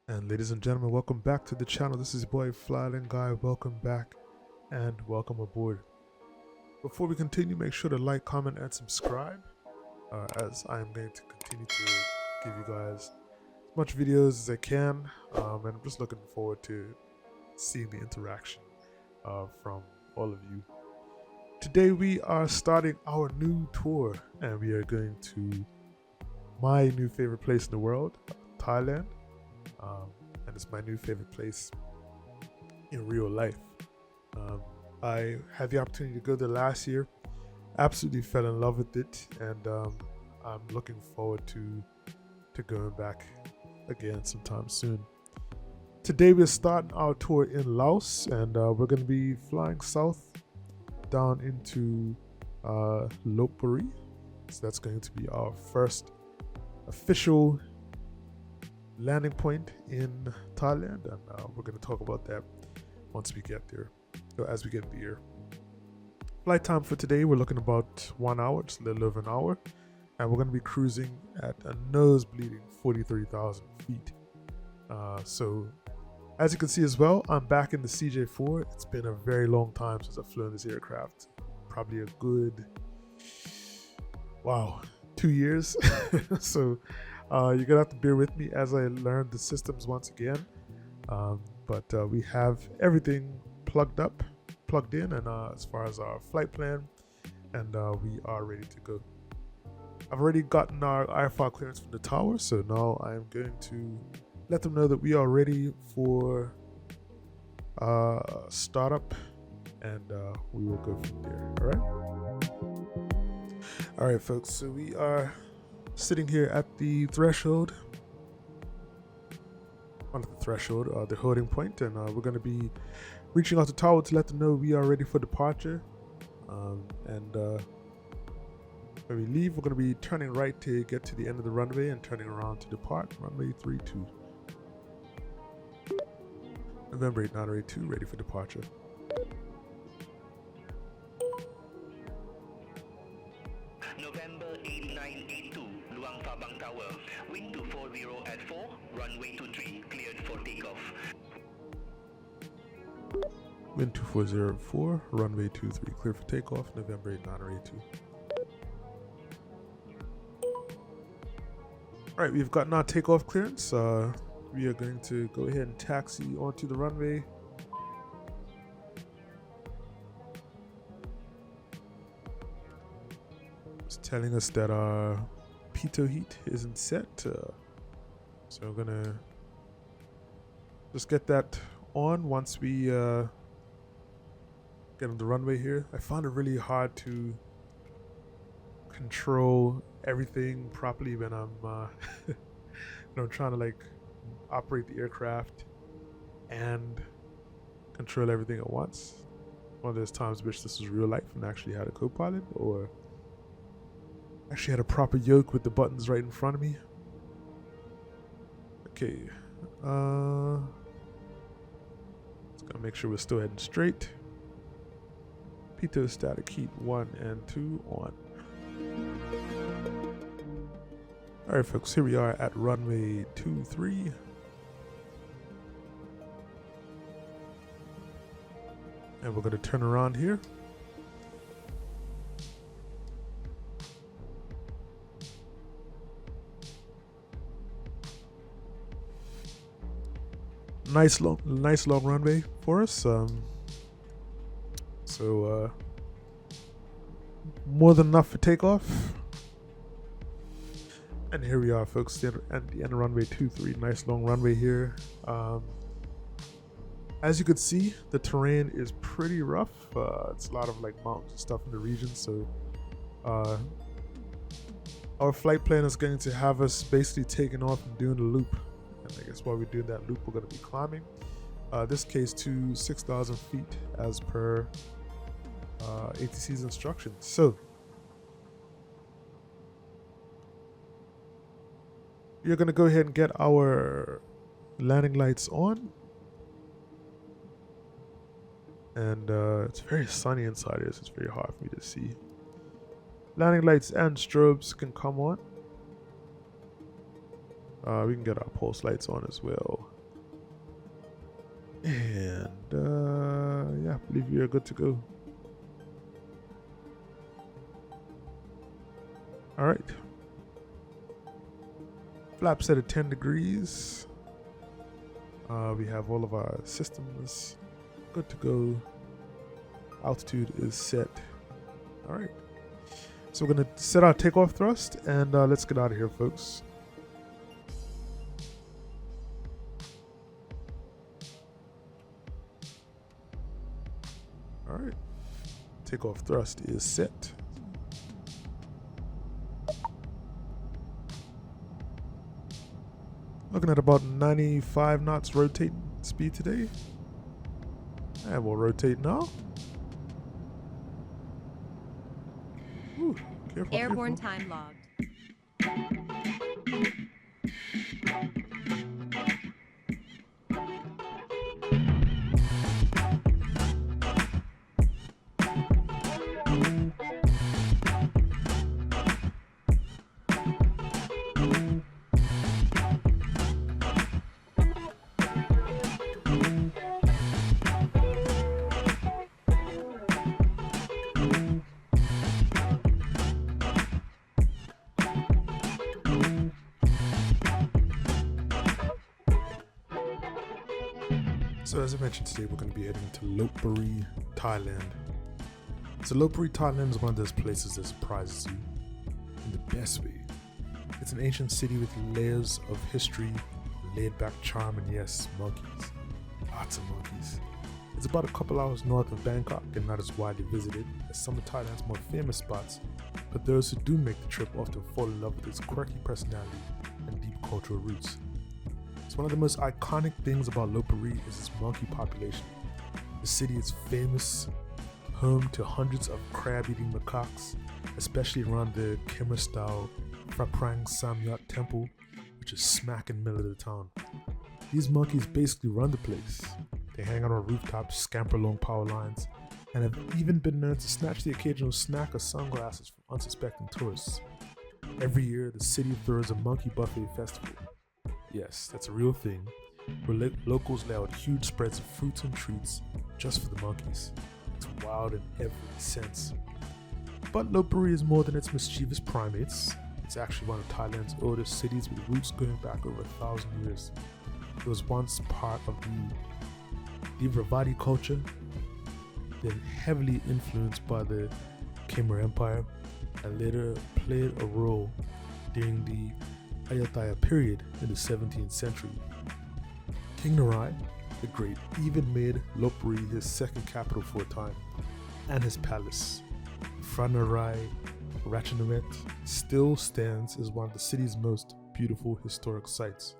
And ladies and gentlemen, welcome back to the channel. This is your boy Flyland Guy. Welcome back and welcome aboard. Before we continue, make sure to like, comment, and subscribe, as I am going to continue to give you guys as much videos as I can, and I'm just looking forward to seeing the interaction from all of you. Today we are starting our new tour, and we are going to my new favorite place in the world, Thailand. And it's my new favorite place in real life. I had the opportunity to go there last year, absolutely fell in love with it, and I'm looking forward to going back again sometime soon. Today we're starting our tour in Laos, and we're going to be flying south down into Lop Buri. So that's going to be our first official landing point in Thailand, and we're going to talk about that once we get there, or as we get there. Flight time for today, we're looking about 1 hour, just a little over an hour, and we're going to be cruising at a nose bleeding 43,000 feet. So as you can see as well, I'm back in the CJ4. It's been a very long time since I've flown this aircraft, probably a good 2 years. So you're gonna have to bear with me as I learn the systems once again, but we have everything plugged in, and as far as our flight plan, and we are ready to go. I've already gotten our IFR clearance from the tower, so now I am going to let them know that we are ready for startup, and we will go from there. All right folks, so we are sitting here at the threshold, the holding point, and we're going to be reaching out to tower to let them know we are ready for departure. And when we leave, we're going to be turning right to get to the end of the runway and turning around to depart. Runway 32. November 8, 982, ready for departure. November 8982, Luang Prabang Tower, wind 240 at 4, runway 23, cleared for takeoff. Wind 240 at 4, runway 23, clear for takeoff, November 8, 982. Alright, we've gotten our takeoff clearance. We are going to go ahead and taxi onto the runway. It's telling us that our pitot heat isn't set, so I'm gonna just get that on once we get on the runway here. I found it really hard to control everything properly when I'm when I'm trying to like operate the aircraft and control everything at once. One of those times which this was real life and actually had a co-pilot, or actually had a proper yoke with the buttons right in front of me. Okay, just gotta make sure we're still heading straight. Pitot static heat 1 and 2 on. Alright folks, here we are at runway 23. And we're gonna turn around here. Nice long runway for us. So more than enough for takeoff. And here we are, folks, at the end of runway 23. Nice long runway here. As you can see, the terrain is pretty rough. It's a lot of like mountains and stuff in the region. So our flight plan is going to have us basically taking off and doing the loop. And I guess while we're doing that loop, we're going to be climbing. This case to 6,000 feet as per ATC's instructions. So we're going to go ahead and get our landing lights on. And it's very sunny inside here, so it's very hard for me to see. Landing lights and strobes can come on. We can get our pulse lights on as well. And yeah, I believe we are good to go. All right. Flap set at 10 degrees. We have all of our systems good to go. Altitude is set. All right. So we're going to set our takeoff thrust and let's get out of here, folks. All right. Takeoff thrust is set. Looking at about 95 knots rotating speed today. And we'll rotate now. Ooh, careful, Airborne careful. time logged. So as I mentioned today, we're going to be heading to Lop Buri, Thailand. So Lop Buri, Thailand is one of those places that surprises you in the best way. It's an ancient city with layers of history, laid-back charm, and yes, monkeys. Lots of monkeys. It's about a couple hours north of Bangkok and not as widely visited as some of Thailand's more famous spots, but those who do make the trip often fall in love with its quirky personality and deep cultural roots. So one of the most iconic things about Lop Buri is its monkey population. The city is famous, home to hundreds of crab-eating macaques, especially around the Khmer-style Phra Prang Samyot temple, which is smack in the middle of the town. These monkeys basically run the place. They hang out on rooftops, scamper along power lines, and have even been known to snatch the occasional snack or sunglasses from unsuspecting tourists. Every year, the city throws a monkey buffet festival. Yes, that's a real thing, where locals lay out huge spreads of fruits and treats just for the monkeys. It's wild in every sense. But Lop Buri is more than its mischievous primates. It's actually one of Thailand's oldest cities with roots going back over 1,000 years. It was once part of the Devravadi culture, then heavily influenced by the Khmer Empire, and later played a role during the Ayutthaya period in the 17th century. King Narai the Great even made Lop Buri his second capital for a time, and his palace, Phra Narai Ratchanamet, still stands as one of the city's most beautiful historic sites.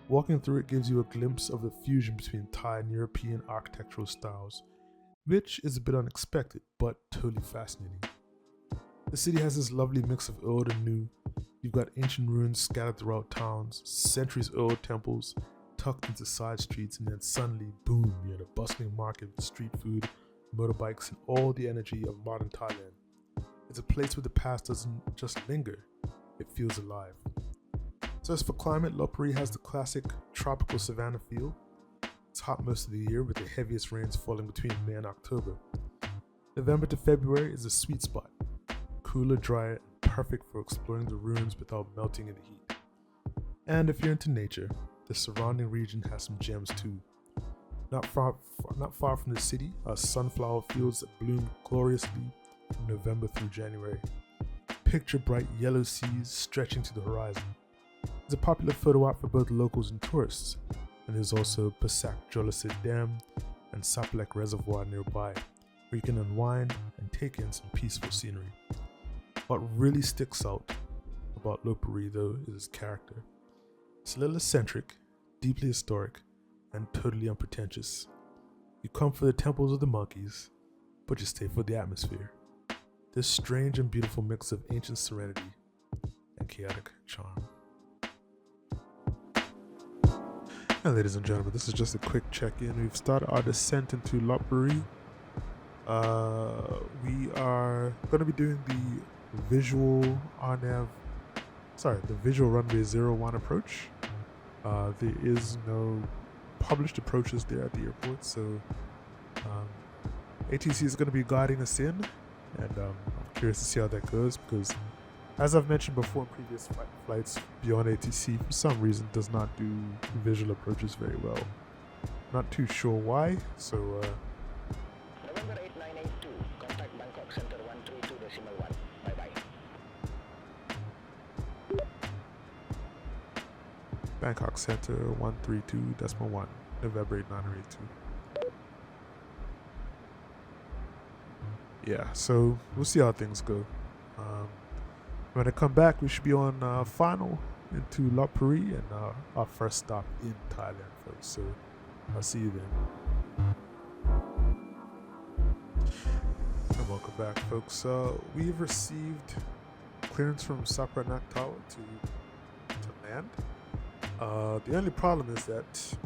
Walking through it gives you a glimpse of the fusion between Thai and European architectural styles, which is a bit unexpected but totally fascinating. The city has this lovely mix of old and new. You've got ancient ruins scattered throughout towns, centuries-old temples tucked into side streets, and then suddenly, boom, you're in a bustling market with street food, motorbikes, and all the energy of modern Thailand. It's a place where the past doesn't just linger, it feels alive. So as for climate, Lop Buri has the classic tropical savanna feel. It's hot most of the year with the heaviest rains falling between May and October. November to February is a sweet spot. Cooler, drier, perfect for exploring the ruins without melting in the heat. And if you're into nature, the surrounding region has some gems too. Not far from the city are sunflower fields that bloom gloriously from November through January. Picture bright yellow seas stretching to the horizon. It's a popular photo op for both locals and tourists, and there's also Pasak Jolasit Dam and Saplek Reservoir nearby, where you can unwind and take in some peaceful scenery. What really sticks out about Lop Buri though is its character. It's a little eccentric, deeply historic, and totally unpretentious. You come for the temples of the monkeys, but you stay for the atmosphere. This strange and beautiful mix of ancient serenity and chaotic charm. And ladies and gentlemen, this is just a quick check-in. We've started our descent into Lop Buri. We are going to be doing the visual visual runway 01 approach. There is no published approaches there at the airport, so ATC is going to be guiding us in, and I'm curious to see how that goes, because as I've mentioned before in previous flights beyond ATC, for some reason does not do visual approaches very well. Not too sure why, so November 8982, contact Bangkok Center 132.1. Bye-bye. Bangkok Center 132.1, November 8982. Yeah, so we'll see how things go. When I come back, we should be on final into Lop Buri and our first stop in Thailand, folks. So I'll see you then. And welcome back, folks. We've received clearance from Sapranak Tower to land. The only problem is that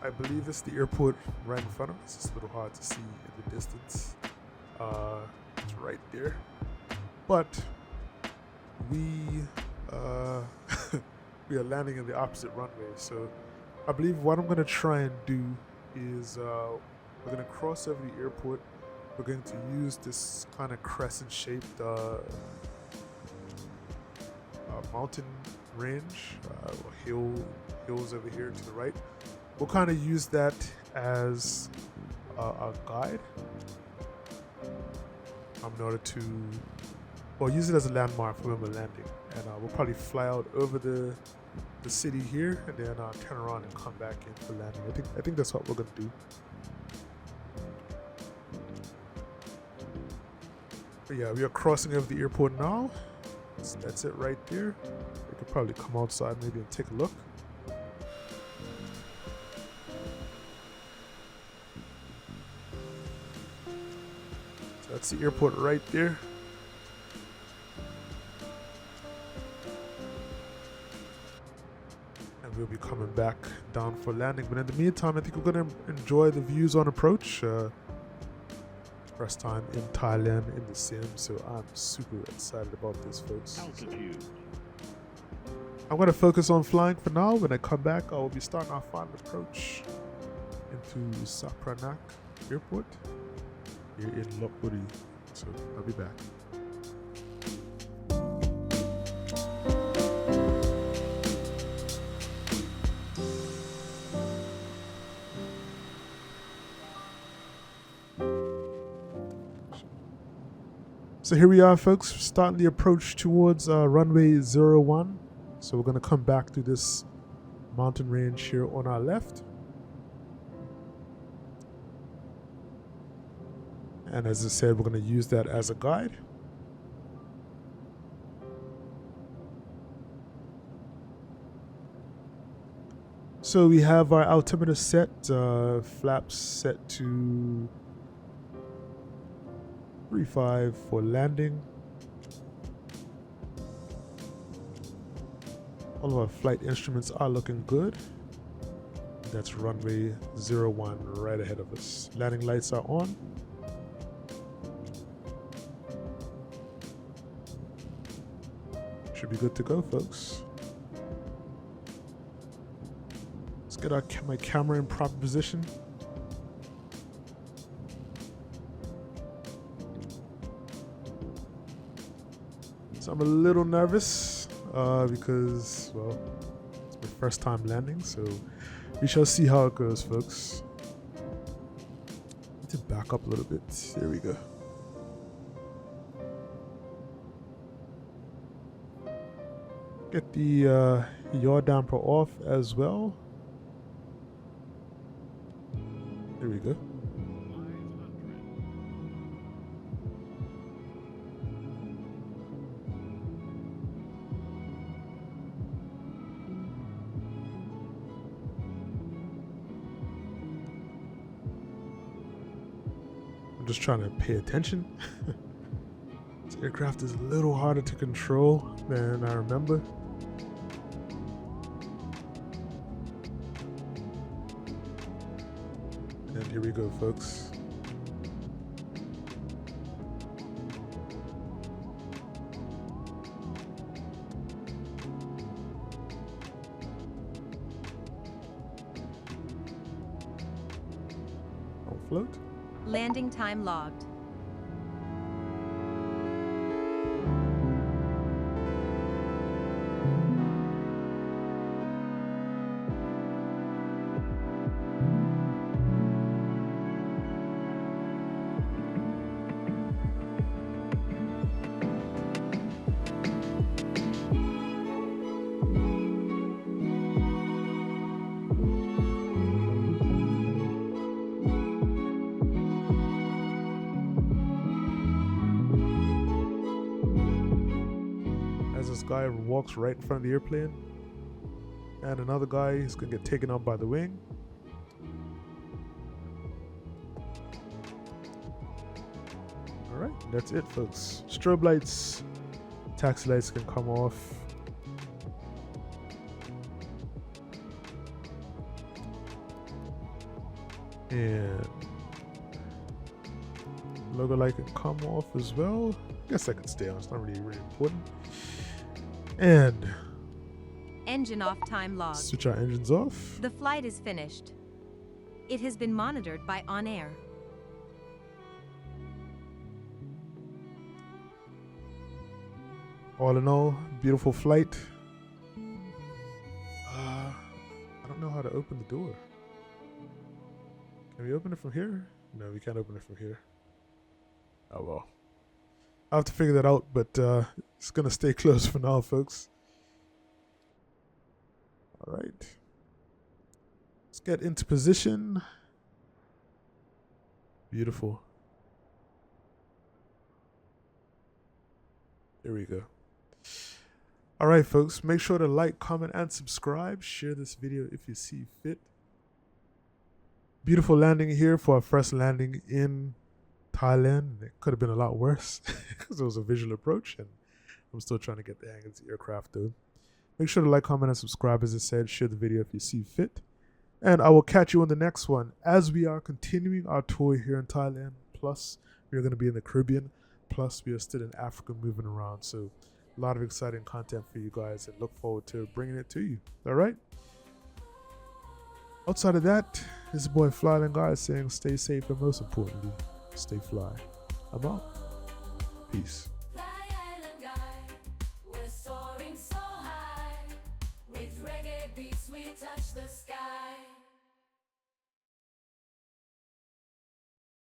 I believe it's the airport right in front of us. It's a little hard to see in the distance. It's right there. But we we are landing in the opposite runway. So I believe what I'm going to try and do is we're going to cross over the airport. We're going to use this kind of crescent-shaped mountain range, hills over here to the right. We'll kind of use that as a guide in order to, well, use it as a landmark for when we're landing. And we'll probably fly out over the city here and then turn around and come back in for landing. I think that's what we're going to do. But yeah, we are crossing over the airport now. So that's it right there. We could probably come outside maybe and take a look. So that's the airport right there. And we'll be coming back down for landing. But in the meantime, I think we're going to enjoy the views on approach. First time in Thailand in the sim, so I'm super excited about this, folks. Altitude. I'm going to focus on flying for now. When I come back, I will be starting our final approach into Sapranak Airport here in Lop Buri. So I'll be back. So here we are, folks, starting the approach towards runway 01. So we're going to come back to this mountain range here on our left. And as I said, we're going to use that as a guide. So we have our altimeter set, flaps set to 3.5 for landing. All of our flight instruments are looking good. That's runway 01 right ahead of us. Landing lights are on. Should be good to go, folks. Let's get my camera in proper position. So I'm a little nervous because, well, it's my first time landing, so we shall see how it goes, folks. Need to back up a little bit. There we go. Get the yaw damper off as well. There we go. I'm just trying to pay attention. This aircraft is a little harder to control than I remember. And here we go, folks. float. Landing time logged. As this guy walks right in front of the airplane, and another guy is gonna get taken out by the wing. Alright, that's it, folks. Strobe lights, taxi lights can come off. And logo light can come off as well. Guess that can stay on, it's not really important. And Engine off time logged. switch our engines off. The flight is finished. It has been monitored by On Air. All in all, beautiful flight. I don't know how to open the door. Can we open it from here? No, we can't open it from here. Oh well. I'll have to figure that out, but it's gonna stay closed for now, folks. Alright. Let's get into position. Beautiful. There we go. Alright, folks, make sure to like, comment, and subscribe. Share this video if you see fit. Beautiful landing here for our first landing in Thailand. It could have been a lot worse because it was a visual approach, and I'm still trying to get the hang of the aircraft though. Make sure to like, comment, and subscribe. As I said, share the video if you see fit. And I will catch you on the next one as we are continuing our tour here in Thailand. Plus, we are going to be in the Caribbean. Plus, we are still in Africa moving around. So, a lot of exciting content for you guys, and look forward to bringing it to you. All right? Outside of that, this is boy Flyland Guy saying stay safe and most importantly, stay fly. I'm out. Peace.